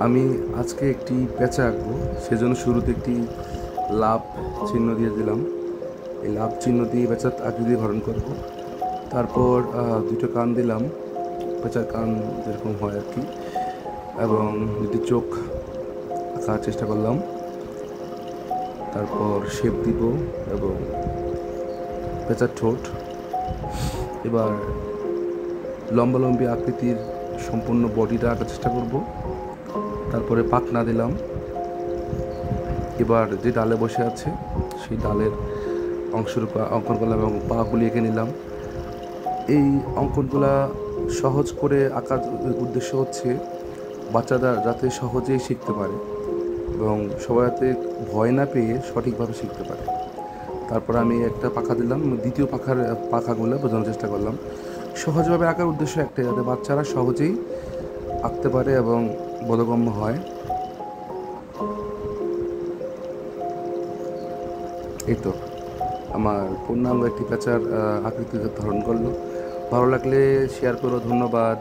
আমি আজকে একটি পেঁচা আঁকবো, সেজন্য শুরুতে একটি লাভ চিহ্ন দিয়ে দিলাম। এই লাভ চিহ্ন দিয়ে পেঁচার আকৃতি গঠন করব। তারপর দুটো কান দিলাম, পেঁচার কান যেরকম হয় আর কি, এবং দুটি চোখ আঁকার চেষ্টা করলাম। তারপর শেপ দিব এবং পেঁচার ঠোঁট। এবার লম্বালম্বি আকৃতির সম্পূর্ণ বডিটা আঁকার চেষ্টা করব। তারপরে পাখনা দিলাম। এবার যে ডালে বসে আছে সেই ডালের অংশটুকু অঙ্কন করলাম এবং পাগুলি এঁকে নিলাম। এই অঙ্কনগুলা সহজ করে আঁকার উদ্দেশ্য হচ্ছে বাচ্চারা যাতে সহজেই শিখতে পারে এবং সবাই যাতে ভয় না পেয়ে সঠিকভাবে শিখতে পারে। তারপর আমি একটা পাখা দিলাম, দ্বিতীয় পাখাগুলো বোঝানোর চেষ্টা করলাম। সহজভাবে আঁকার উদ্দেশ্য একটাই, যাতে বাচ্চারা সহজেই আঁকতে পারে এবং বোধগম্য হয়। এই তো আমার পূর্ণাঙ্গ একটি পেঁচার আকৃতি ধারণ করলো। ভালো লাগলে শেয়ার করো। ধন্যবাদ।